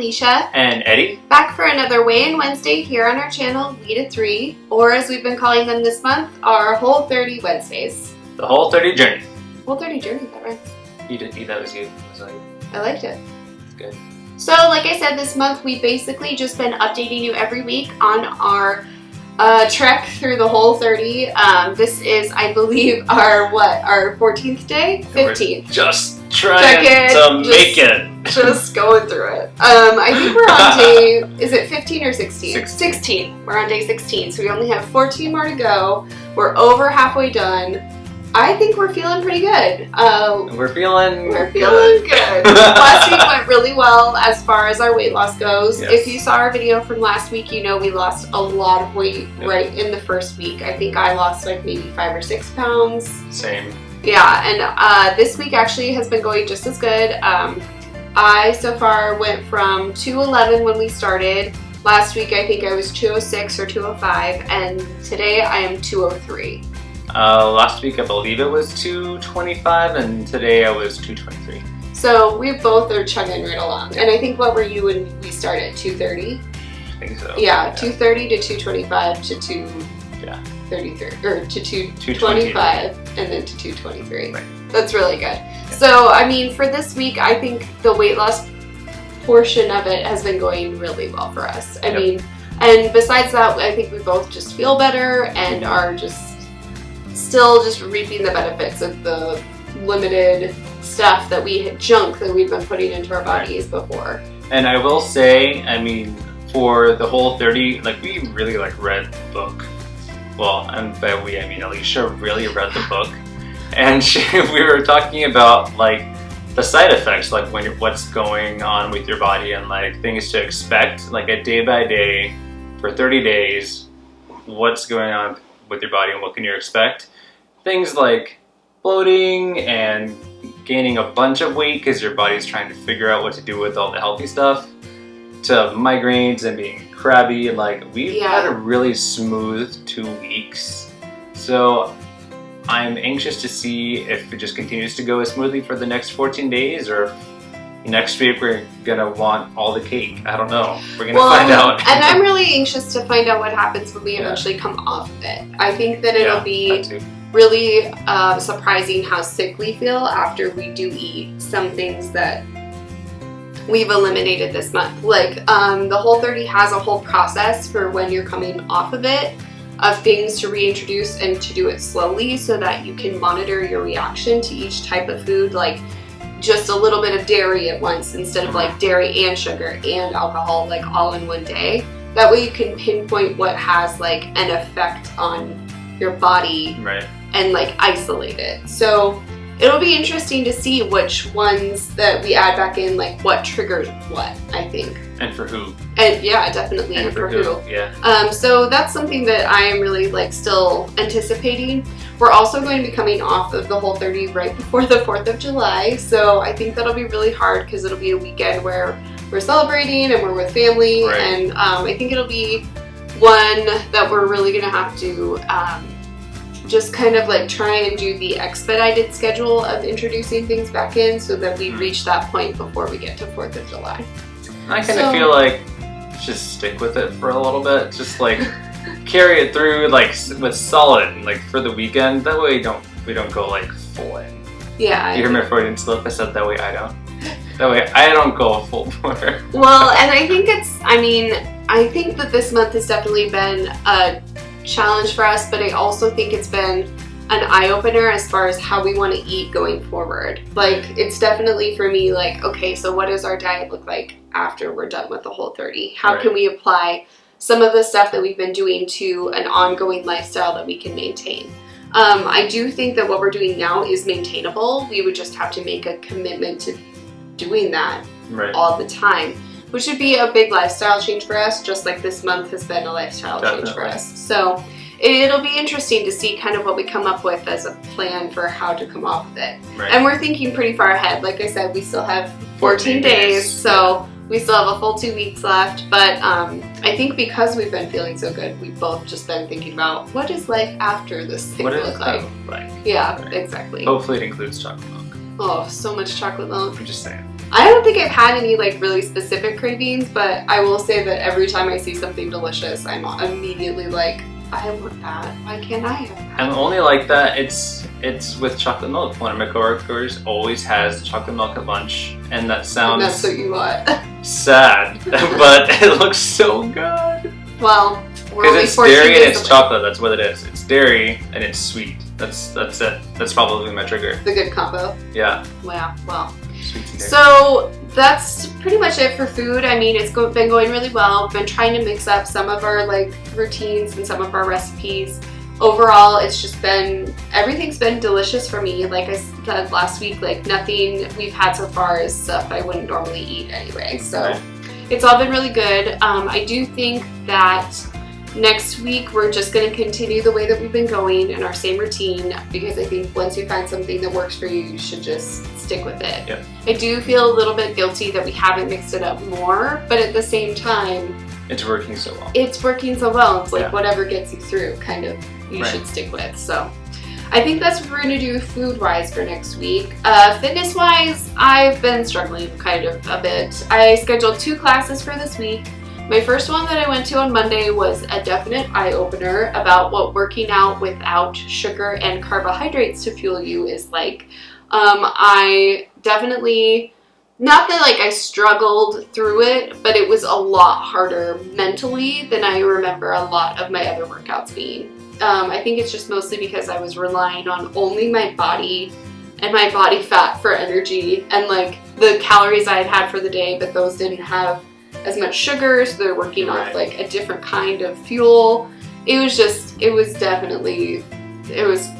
Alicia and Eddie, back for another Weigh-In Wednesday here on our channel, We to 3, or as we've been calling them this month, our Whole30 Wednesdays. the Whole30 journey. Whole30 journey, that right? That was you. I liked it. It's good. So, like I said, this month we've basically just been updating you every week on our trek through the Whole30. This is, I believe, our 14th day? 15th. Just trying to make it. Just going through it. I think we're on day, is it 15 or 16? 16. We're on day 16, so we only have 14 more to go. We're over halfway done. I think we're feeling pretty good. We're feeling good. Last week went really well as far as our weight loss goes. Yes. If you saw our video from last week, you know we lost a lot of weight right in the first week. I think I lost like maybe 5 or 6 pounds. Same. Yeah, and this week actually has been going just as good. I so far went from 211 when we started. Last week I think I was 206 or 205, and today I am 203. Last week I believe it was 225, and today I was 223. So we both are chugging right along. And I think, what were you when we started? 230? I think so. Yeah, 230 to 225 to 233, or to 225 and then to 223. Right. That's really good. Yeah. So, I mean, for this week, I think the weight loss portion of it has been going really well for us. I mean, and besides that, I think we both just feel better and are still just reaping the benefits of the limited stuff that junk that we've been putting into our bodies before. And I will say, I mean, for the Whole30, like, we really read the book. Well, and by we I mean Alicia really read the book, and we were talking about like the side effects, like what's going on with your body and like things to expect, like a day by day for 30 days, what's going on with your body and what can you expect. Things like bloating and gaining a bunch of weight because your body's trying to figure out what to do with all the healthy stuff, to migraines and being crabby. Like, we've had a really smooth 2 weeks. So I'm anxious to see if it just continues to go as smoothly for the next 14 days, or if next week we're gonna want all the cake. I don't know. We're gonna find out. And I'm really anxious to find out what happens when we eventually come off of it. I think that it'll be really surprising how sick we feel after we do eat some things that we've eliminated this month. Like, the Whole30 has a whole process for when you're coming off of it, of things to reintroduce and to do it slowly so that you can monitor your reaction to each type of food, like just a little bit of dairy at once instead of like dairy and sugar and alcohol, like all in one day. That way you can pinpoint what has like an effect on your body and like isolate it. So it'll be interesting to see which ones that we add back in, like what triggers what, I think. And for who. And yeah, definitely. And for who. Yeah. So that's something that I am really like still anticipating. We're also going to be coming off of the Whole30 right before the 4th of July. So I think that'll be really hard because it'll be a weekend where we're celebrating and we're with family. Right. And I think it'll be one that we're really going to have to just kind of like try and do the expedited schedule of introducing things back in so that we reach that point before we get to 4th of July. I kind of feel like just stick with it for a little bit. Just like carry it through like with solid, like for the weekend. That way we don't go like full in. Yeah. You hear my Freudian slip? I said that way I don't. That way I don't go full bore. Well, and I think I think that this month has definitely been a challenge for us, but I also think it's been an eye-opener as far as how we want to eat going forward. Like, it's definitely for me like, okay, so what does our diet look like after we're done with the Whole30? How can we apply some of the stuff that we've been doing to an ongoing lifestyle that we can maintain? I do think that what we're doing now is maintainable. We would just have to make a commitment to doing that all the time, which would be a big lifestyle change for us, just like this month has been a lifestyle change for us. So it'll be interesting to see kind of what we come up with as a plan for how to come off of it. And we're thinking pretty far ahead. Like I said, we still have 14 days, so we still have a full 2 weeks left. But I think because we've been feeling so good, we've both just been thinking about what is life after this thing look like. Yeah, exactly. Hopefully it includes chocolate milk. Oh, so much chocolate milk. I'm just saying. I don't think I've had any like really specific cravings, but I will say that every time I see something delicious, I'm immediately like, I want that. Why can't I have that? I'm only like that. It's with chocolate milk. One of my coworkers always has chocolate milk at lunch, and that sounds And that's what you want. sad, but it looks so good. Well, we're Because only it's 14 dairy and days it's away. chocolate. That's what it is. It's dairy and it's sweet. That's it. That's probably my trigger. The good combo. Yeah. Wow. Well. Sweet and dairy. So that's pretty much it for food. I mean, it's been going really well. Been trying to mix up some of our like routines and some of our recipes. Overall, it's just been, everything's been delicious for me. Like I said last week, like nothing we've had so far is stuff I wouldn't normally eat anyway. So Right. It's all been really good. I do think that next week we're just going to continue the way that we've been going in our same routine, because I think once you find something that works for you, you should just stick with it. Yep. I do feel a little bit guilty that we haven't mixed it up more, but at the same time, It's working so well. it's working so well. It's like Yeah. whatever gets you through, kind of, you Right. should stick with. So I think that's what we're going to do food-wise for next week. Fitness-wise, I've been struggling kind of a bit. I scheduled 2 classes for this week. My first one that I went to on Monday was a definite eye-opener about what working out without sugar and carbohydrates to fuel you is like. I definitely, not that like I struggled through it, but it was a lot harder mentally than I remember a lot of my other workouts being. I think it's just mostly because I was relying on only my body and my body fat for energy, and like the calories I had for the day, but those didn't have as much sugar, so they're working off Right. like a different kind of fuel. It was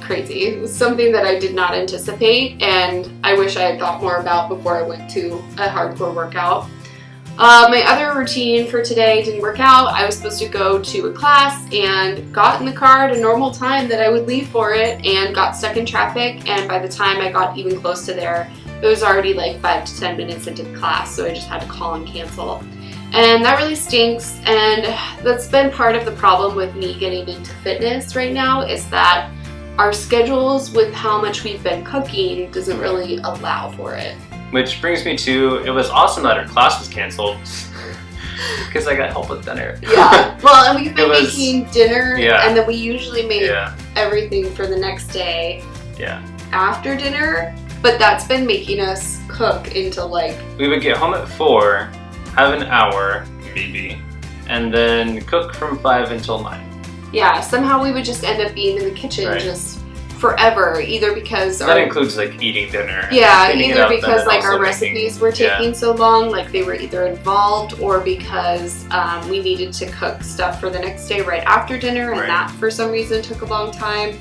crazy. It was something that I did not anticipate, and I wish I had thought more about before I went to a hardcore workout. My other routine for today didn't work out. I was supposed to go to a class and got in the car at a normal time that I would leave for it, and got stuck in traffic, and by the time I got even close to there, it was already like 5 to 10 minutes into the class, so I just had to call and cancel. And that really stinks, and that's been part of the problem with me getting into fitness right now, is that our schedules with how much we've been cooking doesn't really allow for it. Which brings me to, it was awesome that our class was canceled because I got help with dinner. Yeah, well, and we've been It was- making dinner, yeah. and then we usually make Yeah, everything for the next day yeah. after dinner, but that's been making us cook until like, We would get home at 4, have an hour, maybe, and then cook from 5 until 9. yeah, somehow we would just end up being in the kitchen Right. just forever, either because That includes like eating dinner. yeah, cleaning it either up, and because then like our also recipes were making- taking so long, like they were either involved, or because we needed to cook stuff for the next day right after dinner, and Right. that for some reason took a long time.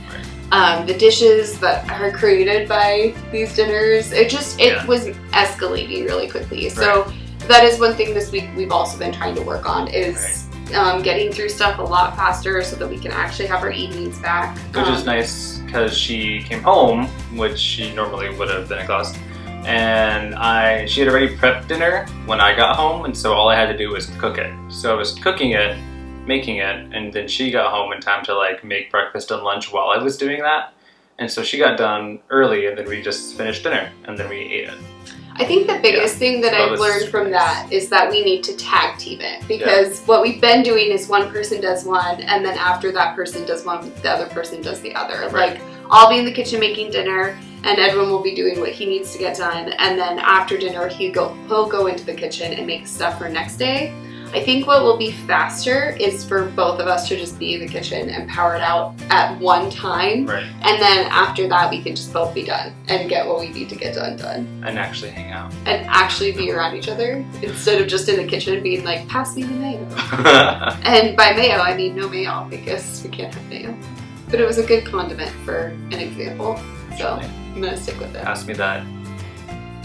Right. The dishes that are created by these dinners, it Yeah. was escalating really quickly. So that is one thing this week we've also been trying to work on, is getting through stuff a lot faster so that we can actually have our evenings back. Which is nice because she came home, which she normally would have been in class, and she had already prepped dinner when I got home, and so all I had to do was cook it. So I was cooking it, making it, and then she got home in time to like make breakfast and lunch while I was doing that. And so she got done early, and then we just finished dinner, and then we ate it. I think the biggest thing that So that I've was learned from nice. that is that we need to tag team it, because what we've been doing is one person does one, and then after that person does one, the other person does the other. Right. Like, I'll be in the kitchen making dinner, and Edwin will be doing what he needs to get done, and then after dinner he'll go into the kitchen and make stuff for next day. I think what will be faster is for both of us to just be in the kitchen and power it out at one time. Right. And then after that, we can just both be done and get what we need to get done. And actually hang out. And actually be around each other instead of just in the kitchen being like, pass me the mayo. And by mayo, I mean no mayo, because we can't have mayo. But it was a good condiment for an example. So I'm going to stick with it. Pass me that.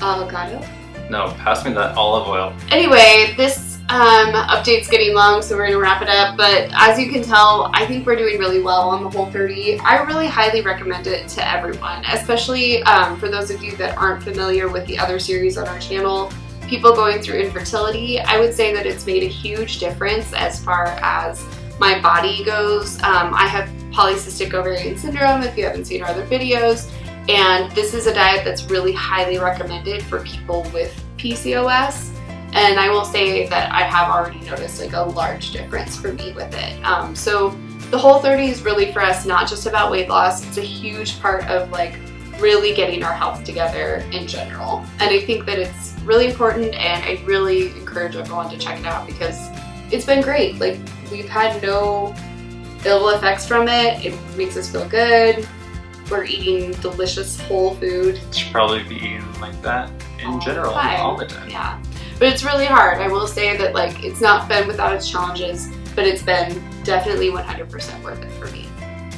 Avocado. No, pass me that olive oil. Anyway, this update's getting long, so we're gonna wrap it up. But as you can tell, I think we're doing really well on the Whole30. I really highly recommend it to everyone, especially for those of you that aren't familiar with the other series on our channel, people going through infertility. I would say that it's made a huge difference as far as my body goes. I have polycystic ovarian syndrome, if you haven't seen our other videos, and this is a diet that's really highly recommended for people with PCOS. And I will say that I have already noticed like a large difference for me with it. So the Whole30 is really for us not just about weight loss. It's a huge part of like really getting our health together in general. And I think that it's really important, and I really encourage everyone to check it out because it's been great. Like, we've had no ill effects from it. It makes us feel good. We're eating delicious whole food. You should probably be eating like that in general all the time. Yeah, but it's really hard. I will say that like it's not been without its challenges, but it's been definitely 100% worth it for me.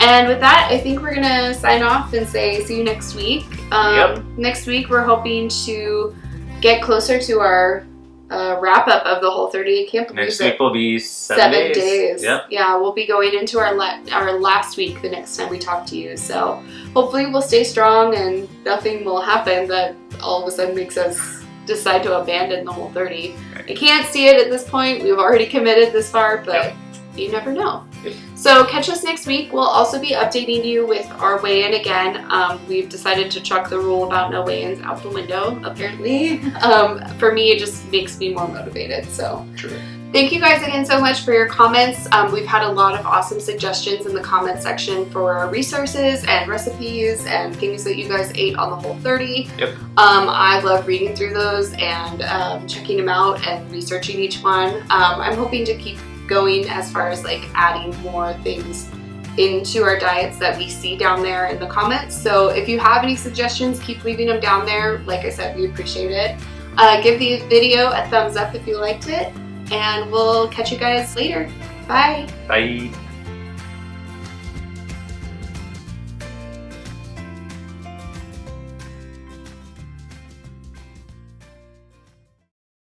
And with that, I think we're gonna sign off and say see you next week. Next week we're hoping to get closer to our wrap up of the Whole30. I can't believe next week will be 7 days. Yep. Yeah, we'll be going into our last week the next time we talk to you. So hopefully we'll stay strong and nothing will happen that all of a sudden makes us decide to abandon the Whole30. Right. I can't see it at this point. We've already committed this far, but you never know. So catch us next week. We'll also be updating you with our weigh-in again. We've decided to chuck the rule about no weigh-ins out the window, apparently. For me, it just makes me more motivated. So True. Thank you guys again so much for your comments. We've had a lot of awesome suggestions in the comment section for resources and recipes and things that you guys ate on the Whole30. Yep. I love reading through those and checking them out and researching each one. I'm hoping to keep going as far as like adding more things into our diets that we see down there in the comments. So if you have any suggestions, keep leaving them down there. Like I said, we appreciate it. Give the video a thumbs up if you liked it, and we'll catch you guys later. Bye. Bye.